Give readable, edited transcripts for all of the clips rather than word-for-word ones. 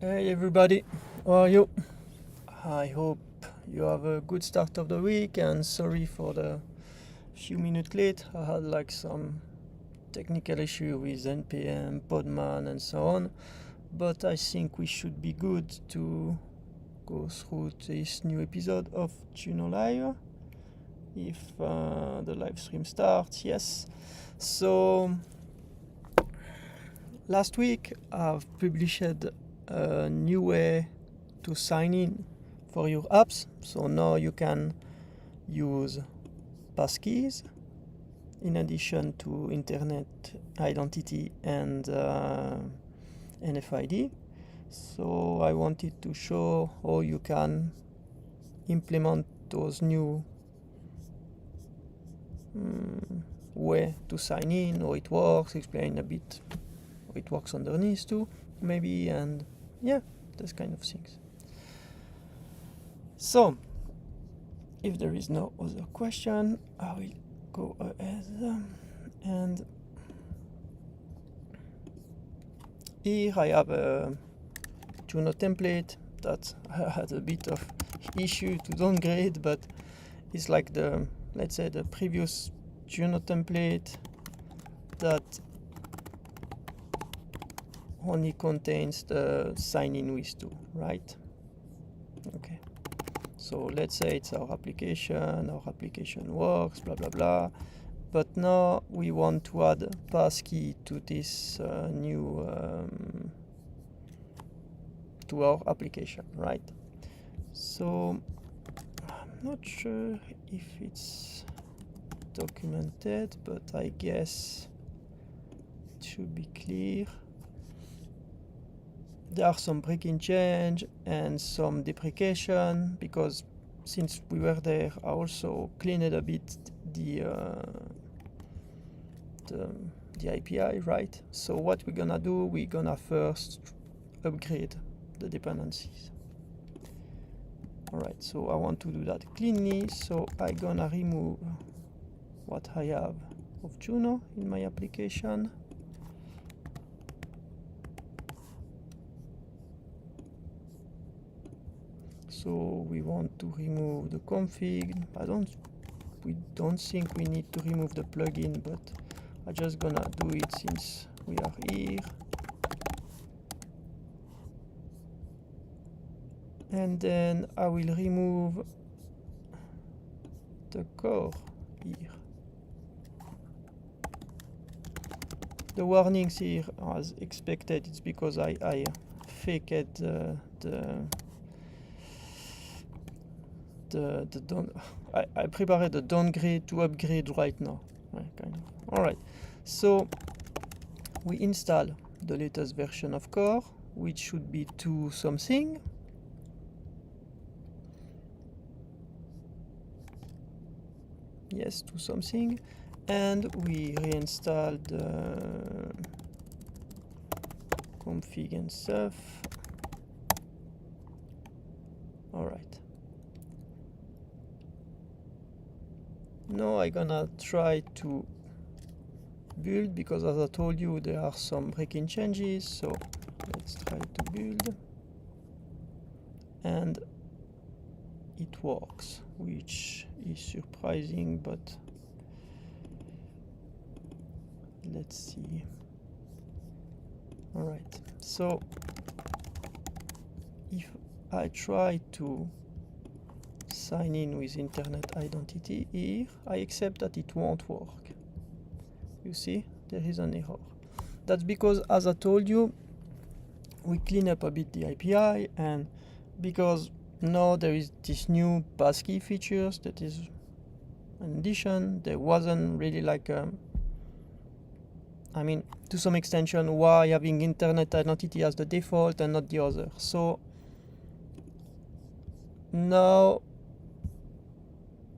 Hey everybody, how are you? I hope you have a good start of the week, and sorry for the few minutes late. I had like some technical issue with NPM, Podman and so on, but I think we should be good to go through this new episode of Juno Live. If the live stream starts, yes. So last week I've published a new way to sign in for your apps. So now you can use Passkeys in addition to internet identity and NFID. So I wanted to show how you can implement those new way to sign in, how it works, explain a bit how it works underneath too, maybe, and yeah, those kind of things. So, if there is no other question, I will go ahead and here I have a Juno template that I had a bit of issue to downgrade, but it's like the, let's say, the previous Juno template that only contains the sign in with two, right? Okay. So let's say it's our application works, blah, blah, blah. But now we want to add passkey to this new, to our application, right? So I'm not sure if it's documented, but I guess it should be clear. There are some break-in change and some deprecation, because since we were there, I also cleaned a bit the API, right? So what we're gonna do, we're gonna first upgrade the dependencies. All right, so I want to do that cleanly, so I'm gonna remove what I have of Juno in my application. So we want to remove the config. We don't think we need to remove the plugin, but I'm just gonna do it since we are here. And then I will remove the core here. The warnings here, as expected, it's because I faked I prepared the downgrade to upgrade right now, right, kind of. All right, so we install the latest version of core, which should be 2 something. Yes, 2 something, and we reinstall the config and stuff. All right. Now I'm gonna try to build, because as I told you, there are some break-in changes. So let's try to build, and it works, which is surprising, but let's see. All right, so if I try to sign in with internet identity here, I accept that it won't work. You see, there is an error. That's because, as I told you, we clean up a bit the API, and because now there is this new passkey features that is an addition. There wasn't really like I mean, to some extension, why having internet identity as the default and not the other? So now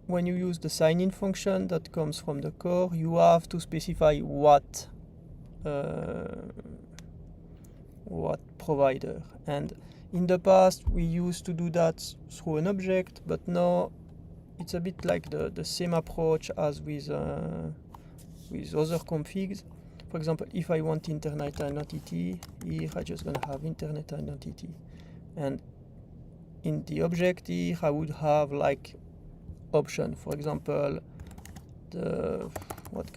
when you use the sign-in function that comes from the core, you have to specify what provider. And in the past, we used to do that through an object, but now it's a bit like the same approach as with other configs. For For example, if I want internet identity, here I just gonna have internet identity, and in the object here I would have like option. For example, the what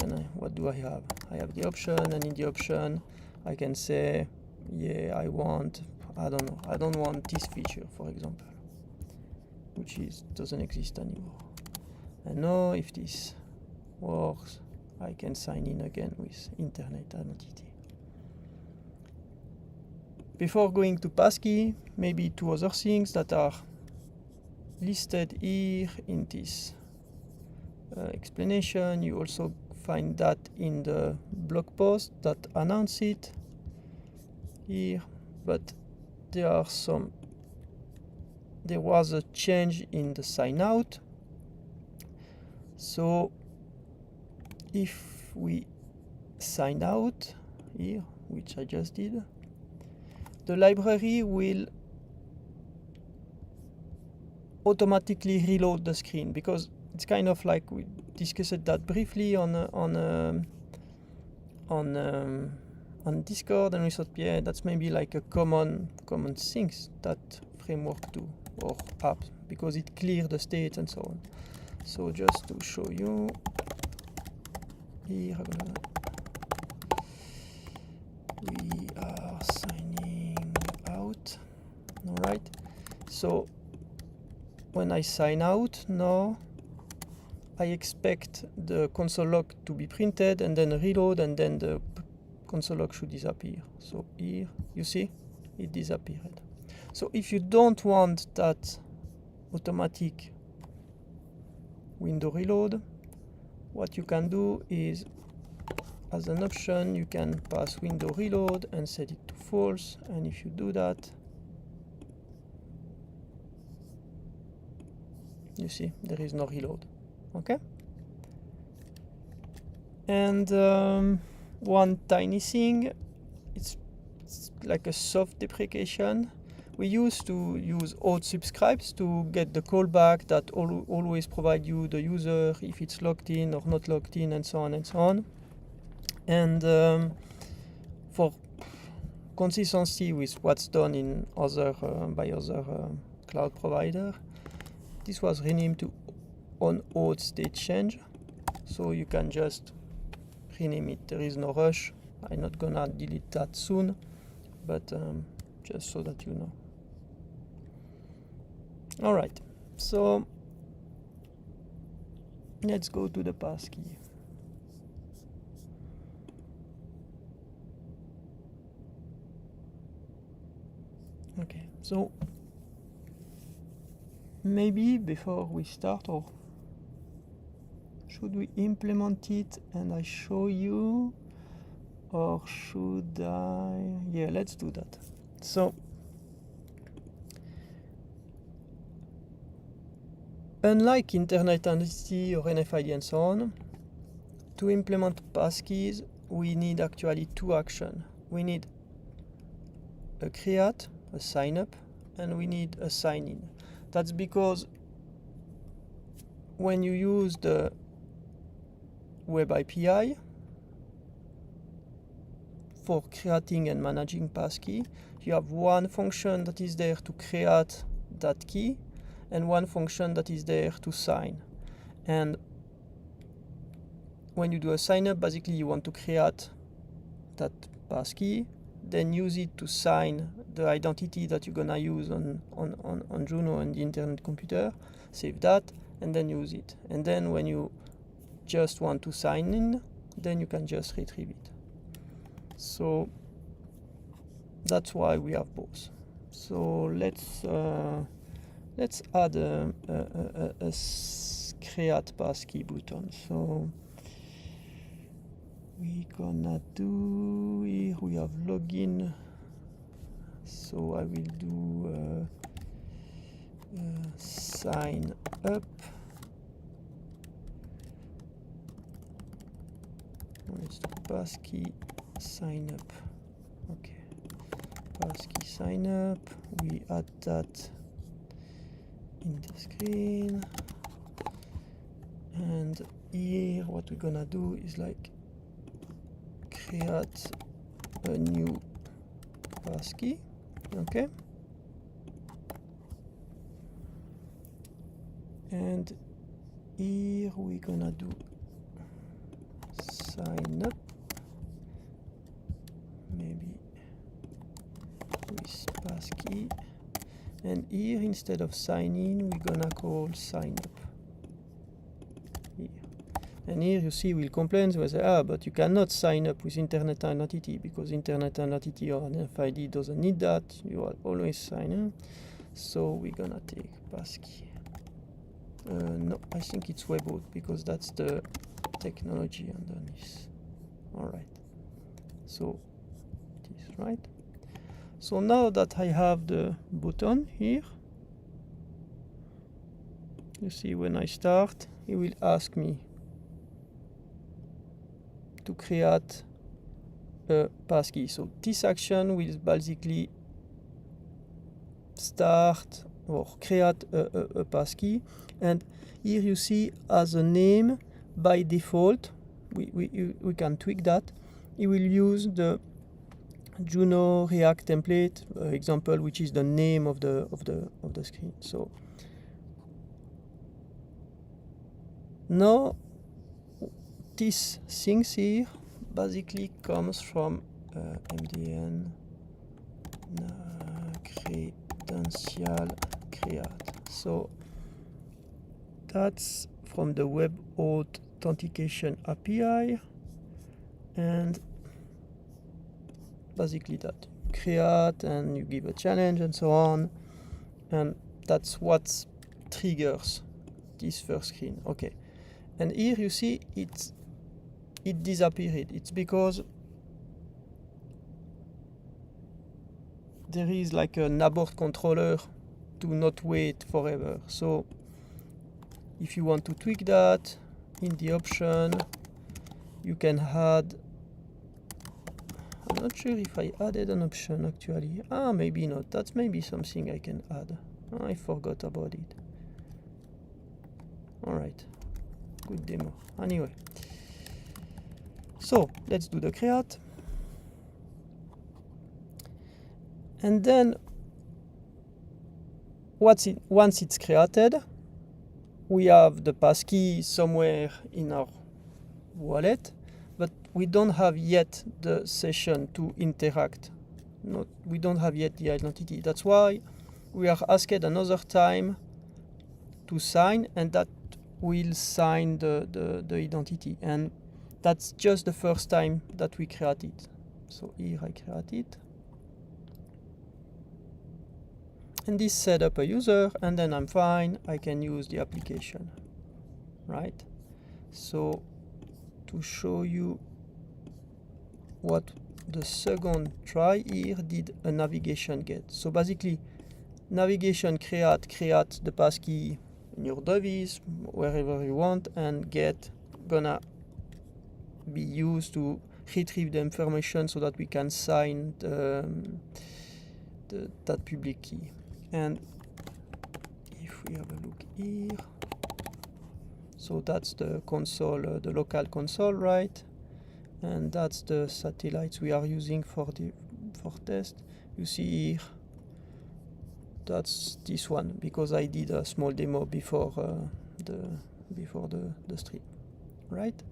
do I have? I have the option, and in the option I can say, yeah, I don't want this feature, for example, which doesn't exist anymore. And now if this works, I can sign in again with internet identity. Before going to passkey, maybe two other things that are listed here in this explanation. You also find that in the blog post that announce it here, but there was a change in the sign out. So if we sign out here, which I just did, the library will automatically reload the screen, because it's kind of like we discussed that briefly on Discord, and we thought, yeah, that's maybe like a common things that framework do, or apps, because it clears the state and so on. So just to show you, here we are signing out. All right. So when I sign out now, I expect the console log to be printed and then reload, and then the console log should disappear. So here you see it disappeared. So if you don't want that automatic window reload, what you can do is, as an option, you can pass window reload and set it to false, and if you do that, you see there is no reload. Okay. And one tiny thing, it's like a soft deprecation. We used to use auth subscribes to get the callback that always provide you the user if it's logged in or not logged in, and so on and so on. And for consistency with what's done in by other cloud provider, this was renamed to on auth state change. So you can just rename it. There is no rush. I'm not gonna delete that soon, but just so that you know. All right, so let's go to the passkey. Okay, so maybe before we start, or should we implement it and I show you, or should I? Yeah, let's do that. So unlike internet identity or NFID and so on, to implement passkeys, we need actually two actions. We need a create, a sign up, and we need a sign in. That's because when you use the web API for creating and managing passkey, you have one function that is there to create that key, and one function that is there to sign. And when you do a sign up, basically you want to create that passkey, then use it to sign the identity that you're gonna use on Juno and the internet computer, save that, and then use it. And then when you just want to sign in, then you can just retrieve it. So that's why we have both. So let's add a create passkey button. So we gonna do here, we have login. So I will do sign up. Let's do passkey sign up. Okay, passkey sign up. We add that in the screen, and here what we're gonna do is like create a new passkey. Okay, and here we're gonna do sign up, maybe with passkey, and here instead of sign in we're gonna call sign up here. And here you see we'll complain, we'll say, but you cannot sign up with internet identity because internet identity or NFID doesn't need that, you are always sign in. So we're gonna take passkey. No, I think it's webhook because that's the technology underneath. Alright, so it is right. So now that I have the button here, you see when I start, it will ask me to create a passkey. So this action will basically start or create a passkey, and here you see as a name by default we can tweak that. It will use the Juno React template example, which is the name of the screen. So now these things here basically comes from MDN credential create. So that's from the web authentication API, and basically that create and you give a challenge and so on, and that's what triggers this first screen. Okay, and here you see it disappeared. It's because there is like an abort controller to not wait forever. So if you want to tweak that, in the option you can add, I'm not sure if I added an option actually. Maybe not. That's maybe something I can add. I forgot about it. Alright, good demo. Anyway, so let's do the create. And then once it's created, we have the passkey somewhere in our wallet, but we don't have yet the session to interact. We don't have yet the identity. That's why we are asked another time to sign, and that will sign the identity. And that's just the first time that we create it. So here I create it. And this set up a user, and then I'm fine. I can use the application, right? So to show you what the second try here did, a navigation get. So basically navigation create the passkey in your device wherever you want, and get gonna be used to retrieve the information so that we can sign that public key. And if we have a look here, so that's the console, the local console, right? And that's the satellites we are using for test. You see here, that's this one because I did a small demo before the stream, right?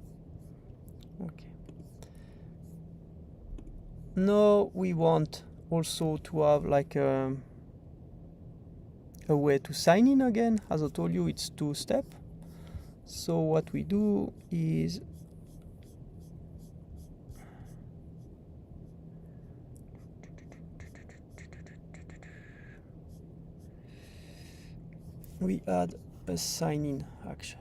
Okay. Now we want also to have like a way to sign in again. As I told you, it's 2-step. So what we do is we add a sign in action.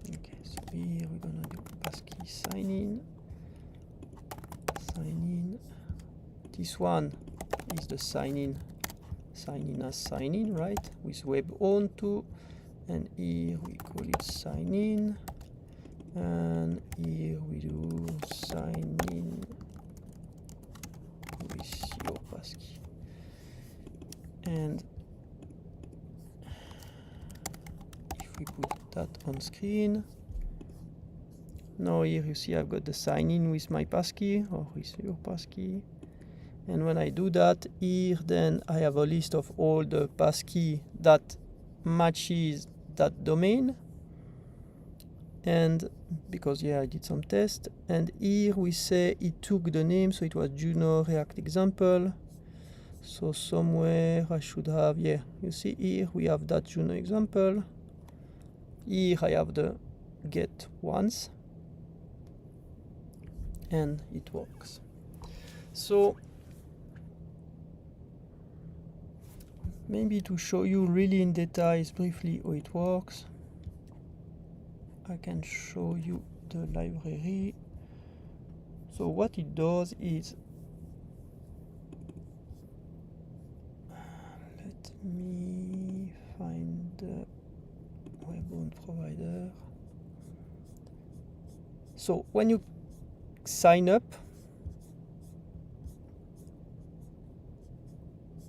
Okay, so here we're gonna do passkey sign in. This one is the sign in as sign in, right? With web on too. And here we call it sign in. And here we do sign in with your passkey. And if we put that on screen, Now here you see I've got the sign in with my passkey or with your passkey. And when I do that here, then I have a list of all the passkey that matches that domain. And because I did some tests, and here we say it took the name, so it was Juno React example. So somewhere I should have, you see here we have that Juno example. Here I have the get once, and it works. So maybe to show you really in details briefly how it works, I can show you the library. So what it does is, let me find the web-bound provider. So when you sign up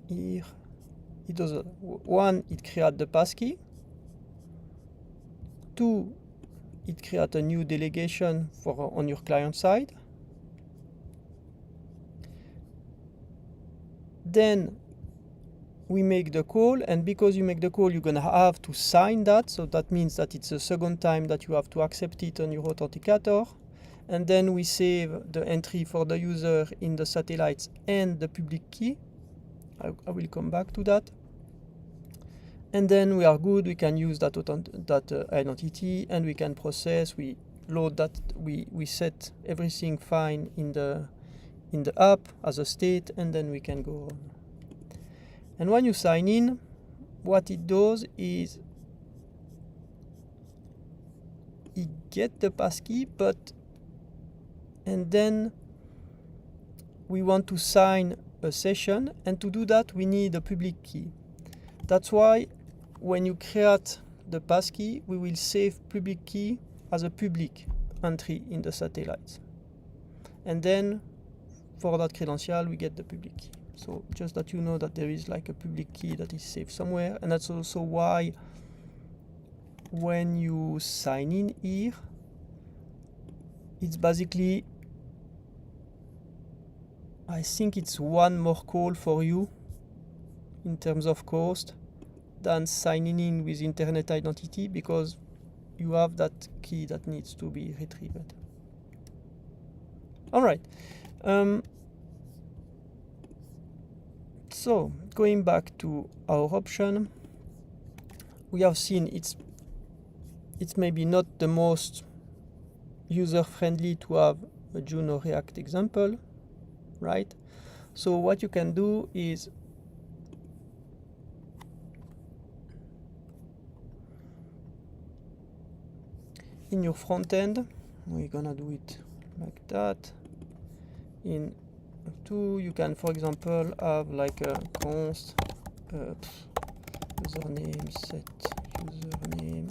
here, it does one, it creates the passkey. Two, it creates a new delegation for on your client side. Then we make the call, and because you make the call, you're gonna have to sign that. So that means that it's the second time that you have to accept it on your authenticator. And then we save the entry for the user in the satellites and the public key. I will come back to that. And then we are good. We can use that identity, and we can process. We load that. We set everything fine in the app as a state, and then we can go on. And when you sign in, what it does is it gets the passkey, and then we want to sign a session, and to do that we need a public key. That's why when you create the passkey, we will save public key as a public entry in the satellites. And then for that credential, we get the public key. So just that you know that there is like a public key that is saved somewhere. And that's also why when you sign in here, it's basically, I think it's one more call for you in terms of cost than signing in with internet identity, because you have that key that needs to be retrieved. All right. So going back to our option, we have seen it's maybe not the most user-friendly to have a Juno React example, right? So what you can do is in your front end, we're gonna do it like that. In 2, you can, for example, have like a const username, set username,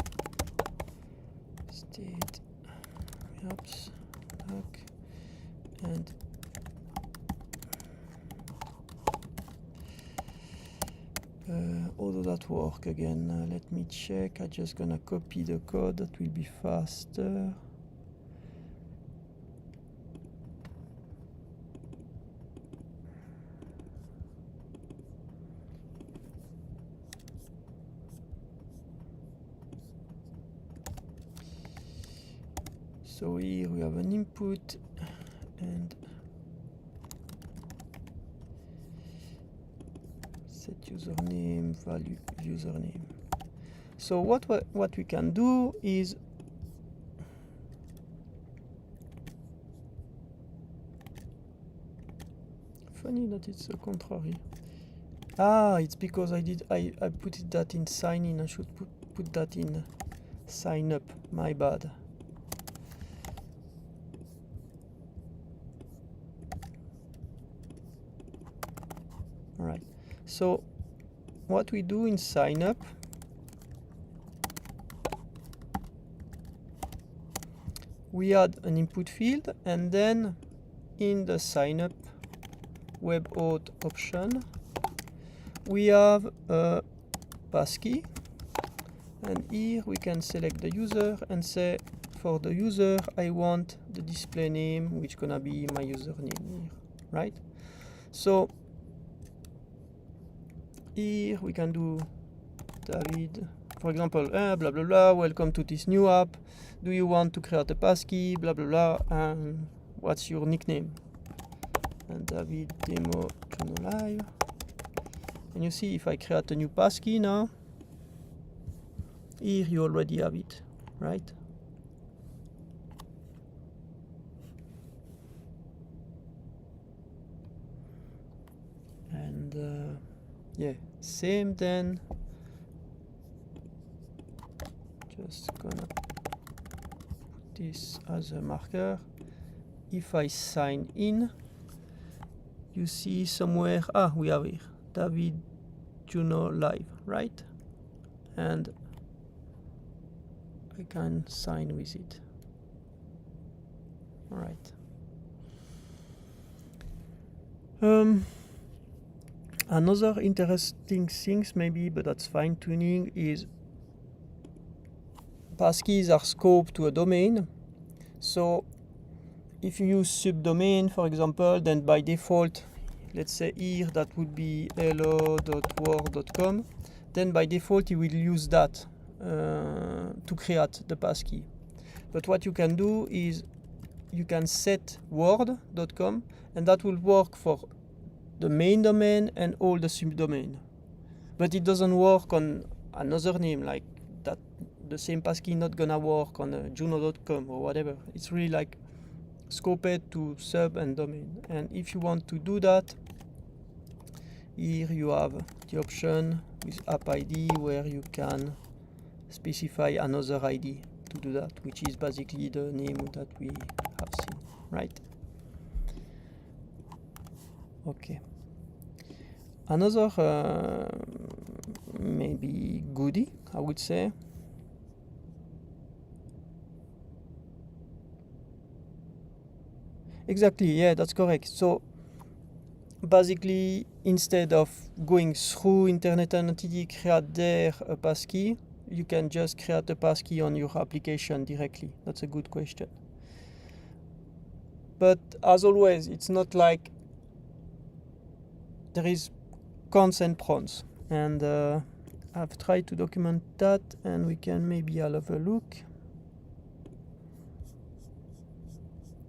state, oops, back, and how does that work again? Let me check. I'm just gonna copy the code, that will be faster. So here we have an input and set username, value username. So what we can do is funny that it's the contrary. It's because I put that in sign in. I should put that in sign up. My bad. All right. So what we do in sign up, we add an input field, and then in the sign up web auth option, we have a passkey, and here we can select the user and say for the user, I want the display name, which gonna be my username here, right? So here we can do David, for example, blah blah blah, welcome to this new app. Do you want to create a passkey, blah blah blah, and what's your nickname? And David demo Juno live. And you see, if I create a new passkey now, here you already have it, right? And yeah, same then. Just gonna put this as a marker. If I sign in, you see somewhere, we have here, David Juno live, right? And I can sign with it. All right. Another interesting things maybe, but that's fine tuning, is passkeys are scoped to a domain. So if you use subdomain, for example, then by default, let's say here that would be hello.world.com, then by default you will use that to create the passkey. But what you can do is you can set word.com, and that will work for the main domain and all the subdomain. But it doesn't work on another name, like that. The same passkey not gonna work on juno.com or whatever. It's really like scoped to sub and domain. And if you want to do that, here you have the option with app ID where you can specify another ID to do that, which is basically the name that we have seen, right? Okay. Another maybe goodie, I would say, exactly, yeah, that's correct. So basically, instead of going through Internet Identity, create there a passkey, you can just create a passkey on your application directly. That's a good question. But as always, it's not like there is cons and pros. And I've tried to document that, and we can maybe have a look.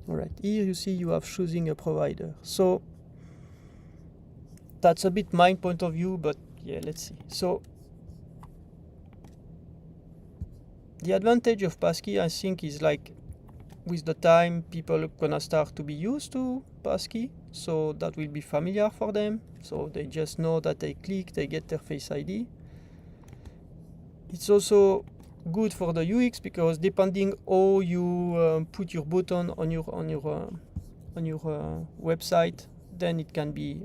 All right, here you see you have choosing a provider. So that's a bit my point of view, but yeah, let's see. So the advantage of passkey, I think, is like with the time people are gonna start to be used to passkey, so that will be familiar for them. So they just know that they click, they get their Face ID. It's also good for the UX because depending how you put your button on your website, then it can be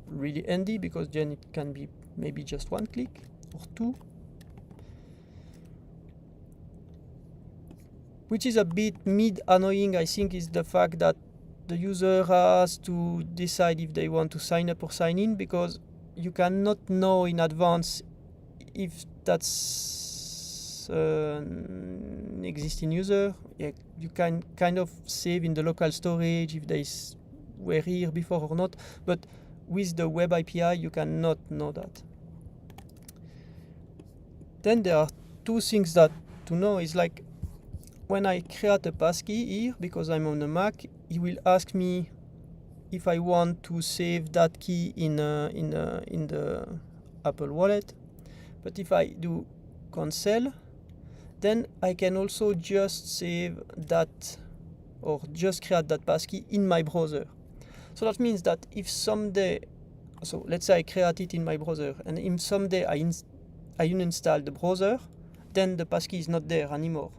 really handy because then it can be maybe just one click or two. Which is a bit annoying, I think, is the fact that the user has to decide if they want to sign up or sign in, because you cannot know in advance if that's an existing user. Yeah, you can kind of save in the local storage if they were here before or not, but with the web API you cannot know that. Then there are two things that to know is like when I create a passkey here, because I'm on a Mac, it will ask me if I want to save that key in the Apple Wallet. But if I do cancel, then I can also just save that or just create that passkey in my browser. So that means that if someday, so let's say I create it in my browser, and if someday I uninstall the browser, then the passkey is not there anymore.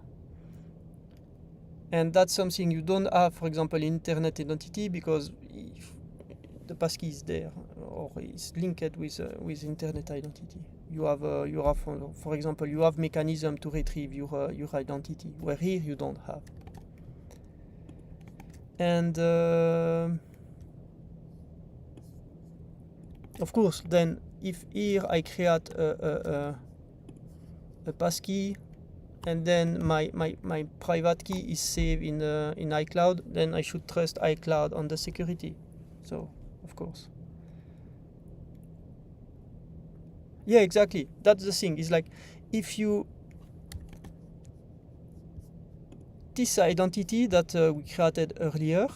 And that's something you don't have, for example, in Internet Identity, because if the passkey is there or is linked with Internet Identity. You have, for example, you have mechanism to retrieve your identity, where here you don't have. And of course, then if here I create a passkey and then my private key is saved in iCloud, then I should trust iCloud on the security. So, of course. Yeah, exactly. That's the thing. It's like, if you this identity that we created earlier,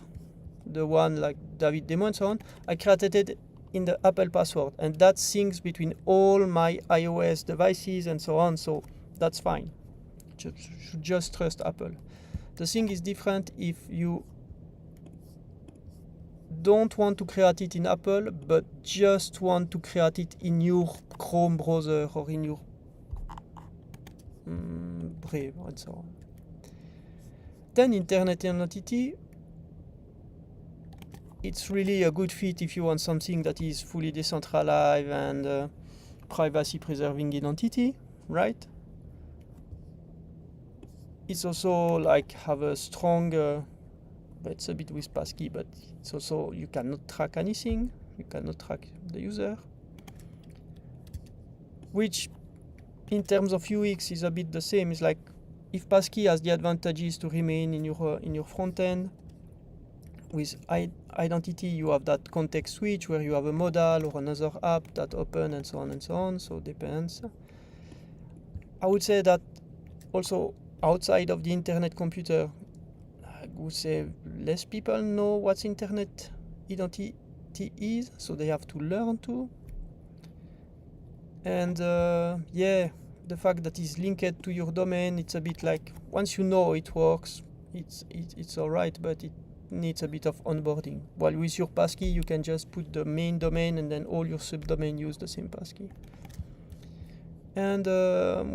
the one like David demo and so on, I created it in the Apple password, and that syncs between all my iOS devices and so on, so that's fine. You should just trust Apple. The thing is different if you don't want to create it in Apple, but just want to create it in your Chrome browser or in your Brave and so on. Then Internet Identity, it's really a good fit if you want something that is fully decentralized and privacy preserving identity, right? It's also like have a strong, but it's a bit with Passkey, but it's also, you cannot track anything, you cannot track the user, which in terms of UX is a bit the same. It's like, if Passkey has the advantages to remain in your front end, with identity you have that context switch where you have a modal or another app that open and so on and so on, so it depends. I would say that also outside of the internet computer, I would say less people know what internet identity is, so they have to learn to. And yeah, the fact that it's linked to your domain, it's a bit like, once you know it works, it's alright, but it needs a bit of onboarding. While with your passkey, you can just put the main domain and then all your subdomain use the same passkey. And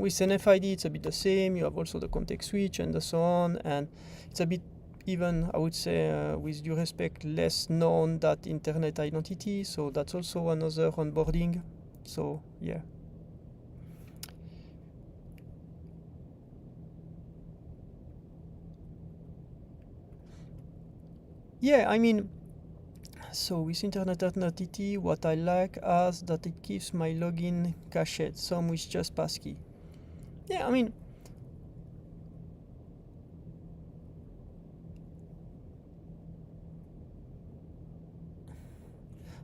with NFID, it's a bit the same. You have also the context switch and so on, and it's a bit even, I would say, with due respect, less known that internet identity, so that's also another onboarding. So yeah. Yeah, I mean, so with internet identity, what I like is that it keeps my login cached, some with just passkey. Yeah, I mean,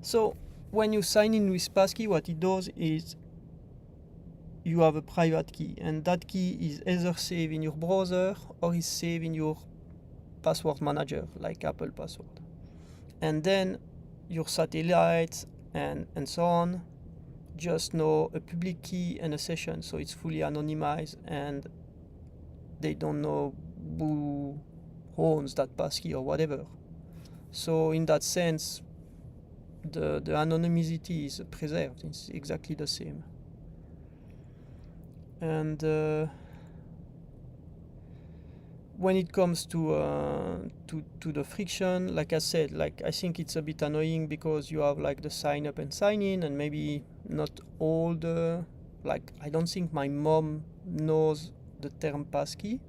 so when you sign in with passkey, what it does is you have a private key, and that key is either saved in your browser or is saved in your password manager, like Apple Password. And then your satellites and so on just know a public key and a session, so it's fully anonymized and they don't know who owns that passkey or whatever. So in that sense, the anonymity is preserved. It's exactly the same. And when it comes to the friction, like I said, like I think it's a bit annoying because you have like the sign up and sign in, and maybe not all the, like, I don't think my mom knows the term passkey,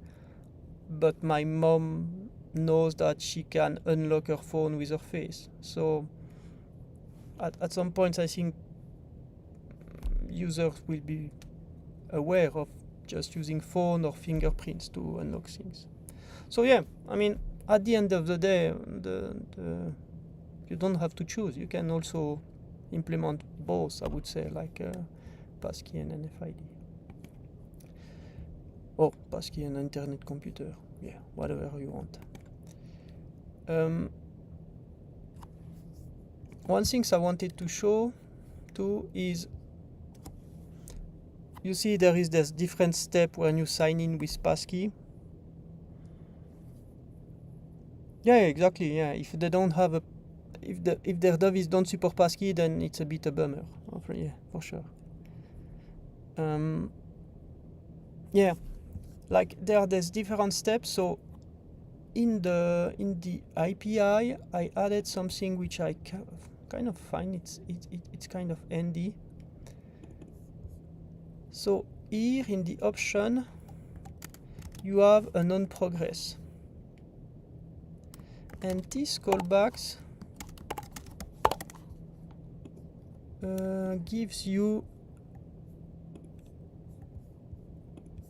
but my mom knows that she can unlock her phone with her face. So at some point, I think users will be aware of just using phone or fingerprints to unlock things. So yeah, I mean, at the end of the day, you don't have to choose. You can also implement both, I would say, like passkey and NFID. Or passkey and internet computer. Yeah, whatever you want. One thing I wanted to show too is, you see there is this different step when you sign in with passkey. Yeah, exactly. Yeah, if they don't have a, if their device don't support passkey, then it's a bit a bummer. Yeah, for sure. Yeah, like there are these different steps. So in the API, I added something which I kind of find it's kind of handy. So here in the option, you have a non-progress. And these callbacks gives you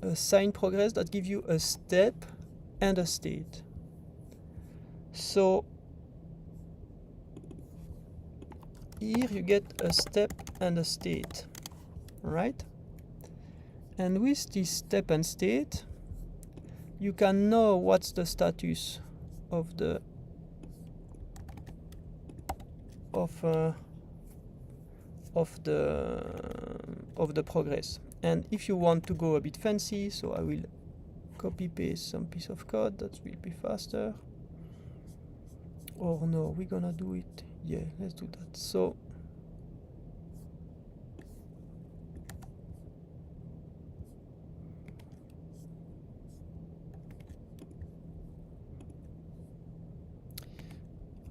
a sign progress that gives you a step and a state. So here you get a step and a state, right? And with this step and state, you can know what's the status of the progress. And if you want to go a bit fancy, so I will copy paste some piece of code that will be faster. Or no, we're gonna do it. Yeah, let's do that. So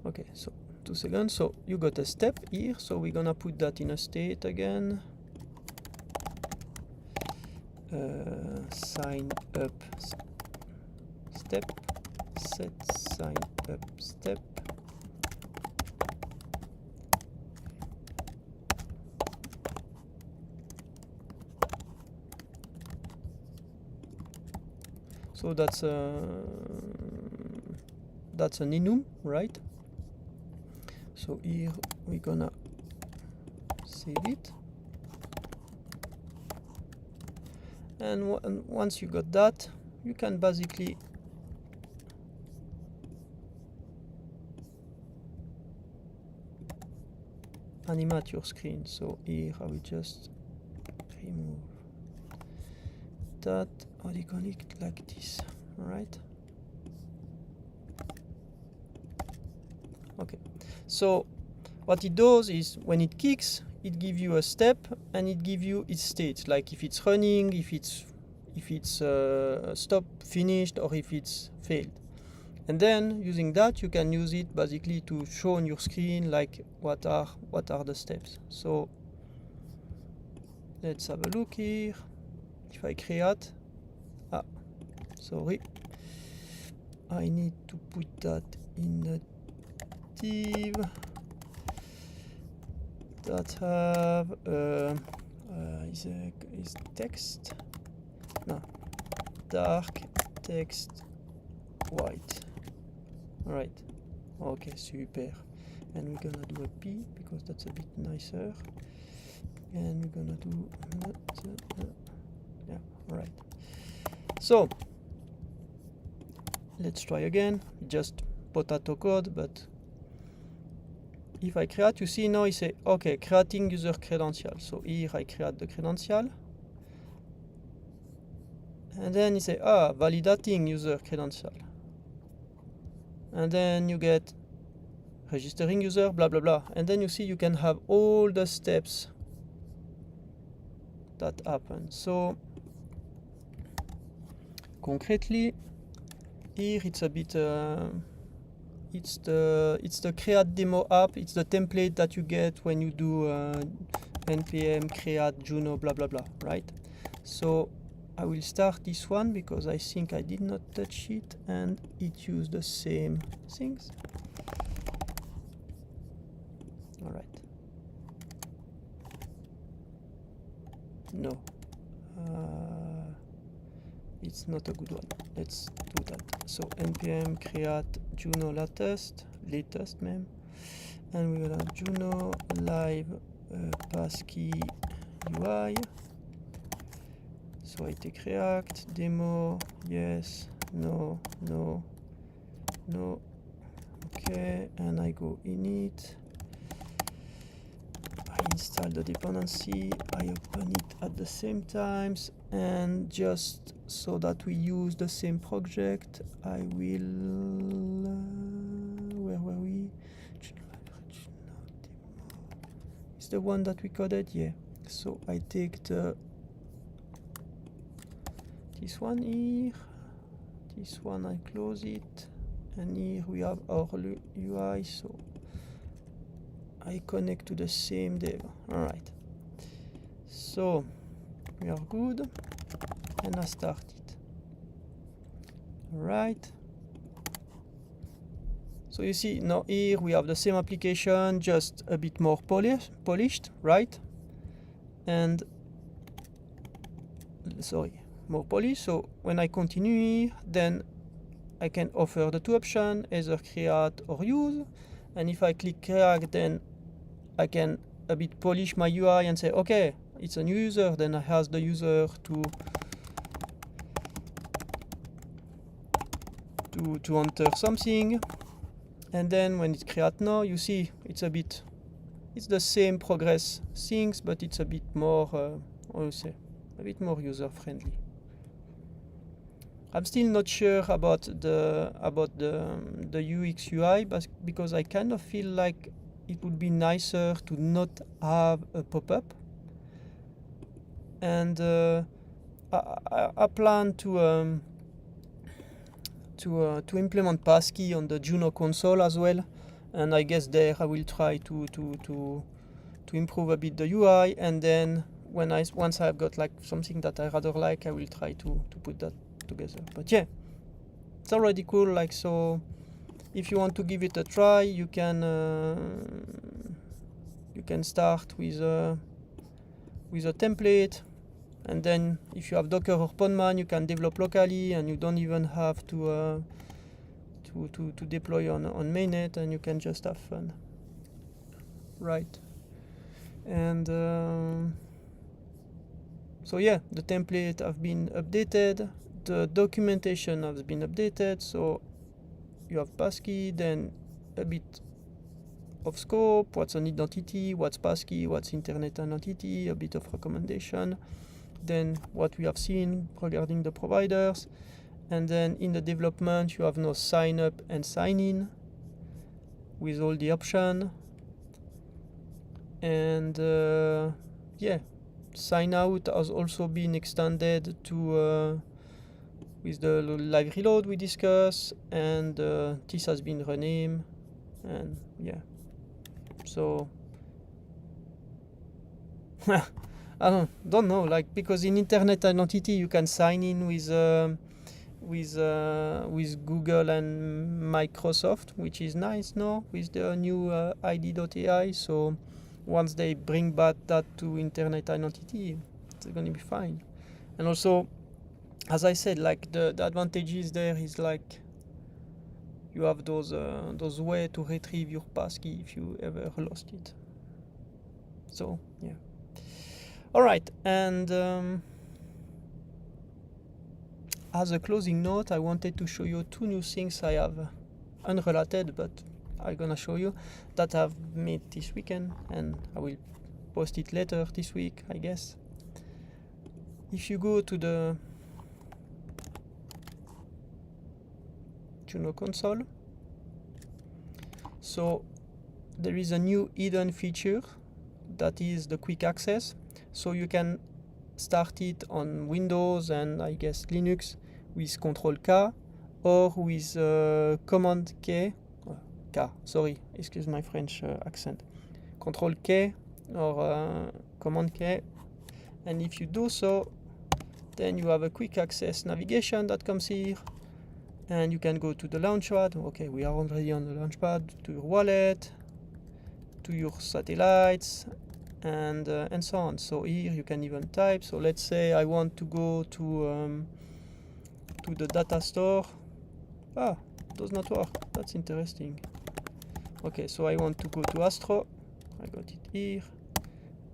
okay, so 2 seconds. So you got a step here, so we're gonna put that in a state again. Sign up step, set sign up step. So that's an enum, right? So here we're gonna save it. And once you got that, you can basically animate your screen. So here I will just remove that, connect like this, right? Okay, so what it does is when it kicks, it gives you a step and it gives you its state, like if it's running, if it's stopped, finished, or if it's failed. And then using that, you can use it basically to show on your screen like what are the steps. So let's have a look here. If I create, sorry, I need to put that in the div that have is text, no, dark text white. All right, okay, super. And we're gonna do a P because that's a bit nicer. And we're gonna do yeah, all right. So let's try again, just potato code, but if I create, you see now I say, okay, creating user credential. So here I create the credential. And then you say, validating user credential. And then you get registering user, blah, blah, blah. And then you see you can have all the steps that happen. So concretely, here it's a bit, it's the create demo app. It's the template that you get when you do npm create Juno blah blah blah, right? So I will start this one because I think I did not touch it and it used the same things. All right. No, it's not a good one. Let's do that. So npm create Juno latest mem, and we're gonna Juno live passkey UI. So I take React demo, yes, no, no, no, okay, and I go init. I install the dependency, I open it at the same times, and just so that we use the same project, I will, where were we? It's the one that we coded, yeah. So I take this one here, this one I close it, and here we have our UI, so I connect to the same dev. Alright, so we are good, and I start it. Alright, so you see now here we have the same application, just a bit more polished, right? And sorry, more polish. So when I continue, then I can offer the two options, either create or use. And if I click create, then I can a bit polish my UI and say, okay, it's a new user. Then I ask the user to enter something. And then when it creates now, you see it's the same progress things, but it's a bit more, how you say, a bit more user friendly. I'm still not sure about the UX UI, but because I kind of feel like it would be nicer to not have a pop-up. And I plan to implement Passkey on the Juno console as well, and I guess there I will try to improve a bit the UI, and then once I've got like something that I rather like, I will try to put that together. But yeah, it's already cool. Like, so if you want to give it a try, you can start with a template, and then if you have Docker or Podman, you can develop locally, and you don't even have to deploy on mainnet, and you can just have fun, right? And so yeah, the template have been updated, the documentation has been updated. So you have Passkey, then a bit of scope, what's an identity, what's Passkey, what's internet identity, a bit of recommendation, then what we have seen regarding the providers, and then in the development you have now sign up and sign in with all the options, and yeah, sign out has also been extended to with the live reload we discussed, and this has been renamed, and yeah, so I don't know, like, because in internet identity you can sign in with Google and Microsoft, which is nice now with the new ID.ai. So once they bring back that to internet identity, it's going to be fine. And also, as I said, like the advantages there is like you have those way to retrieve your passkey if you ever lost it. So yeah. All right, and as a closing note, I wanted to show you two new things I have, unrelated, but I'm gonna show you, that I've made this weekend, and I will post it later this week, I guess. If you go to the Juno console, so there is a new hidden feature that is the quick access. So you can start it on Windows and I guess Linux with Control K or with Command K. Sorry, excuse my French accent. Control K or Command K. And if you do so, then you have a quick access navigation that comes here. And you can go to the launchpad. Okay, we are already on the launchpad, to your wallet, to your satellites, and so on. So here you can even type. So let's say I want to go to the data store. Does not work. That's interesting. Okay, so I want to go to Astro. I got it here,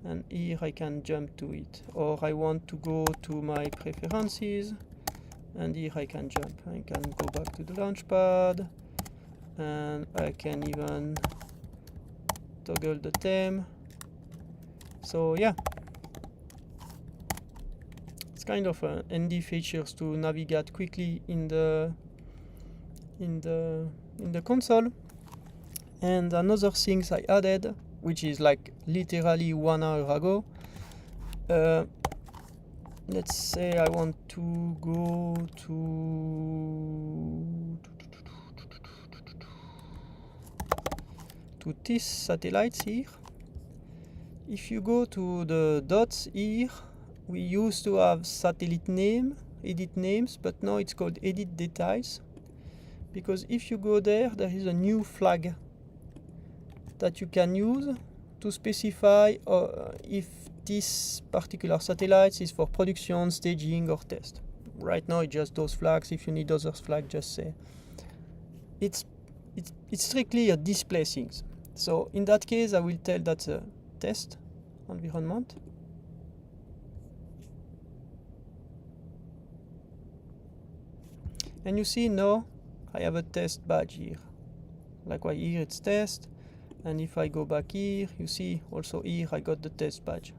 and here I can jump to it. Or I want to go to my preferences, and here I can jump. I can go back to the launchpad, and I can even toggle the theme. So yeah, it's kind of handy features to navigate quickly in the console. And another things I added, which is like literally 1 hour ago. Let's say I want to go to these satellites here. If you go to the dots here, we used to have satellite name, edit names, but now it's called edit details. Because if you go there, there is a new flag that you can use to specify if this particular satellite is for production, staging, or test. Right now, it's just those flags. If you need other flags, just say. It's strictly a display things. So in that case, I will tell that's a test environment. And you see now I have a test badge here. Likewise here it's test. And if I go back here, you see also here I got the test badge.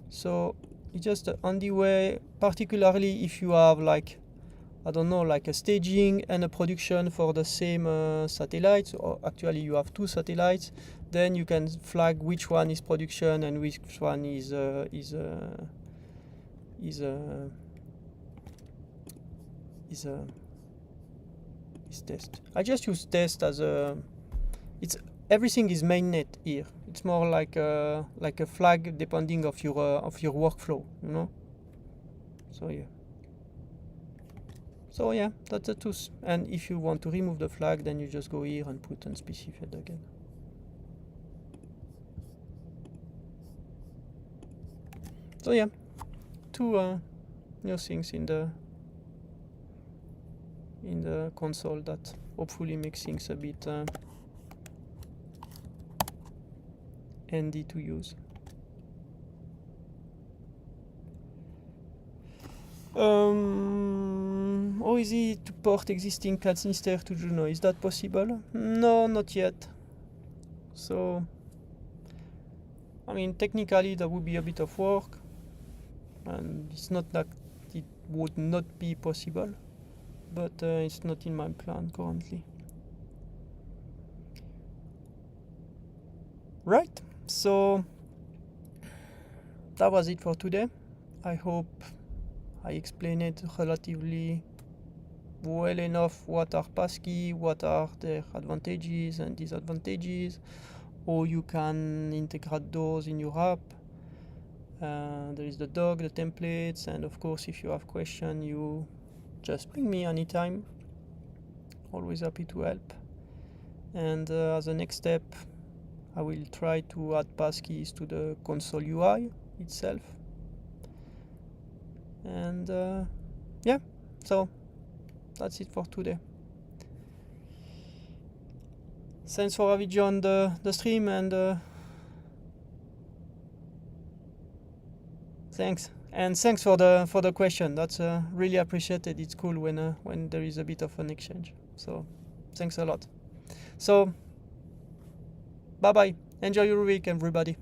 So it's just a handy way, particularly if you have like, I don't know, like a staging and a production for the same satellites, or actually you have two satellites, then you can flag which one is production and which one is test. I just use test as a, it's everything is mainnet here. It's more like a flag depending of your workflow, you know. So yeah, that's the tools. And if you want to remove the flag, then you just go here and put unspecified again. So yeah, two new things in the console that hopefully makes things a bit handy to use. How easy to port existing canister to Juno? Is that possible? No, not yet. So, I mean, technically that would be a bit of work, and it's not that it would not be possible, but it's not in my plan currently. Right, so that was it for today. I hope I explained it relatively well enough. What are passkeys, what are their advantages and disadvantages, or you can integrate those in your app. There is the doc, the templates, and of course if you have questions, you just ping me anytime. Always happy to help. And as a next step, I will try to add passkeys to the console UI itself. And yeah, so that's it for today. Thanks for having joined the stream, and thanks for the question. That's really appreciated. It's cool when there is a bit of an exchange. So thanks a lot. So bye bye. Enjoy your week, everybody.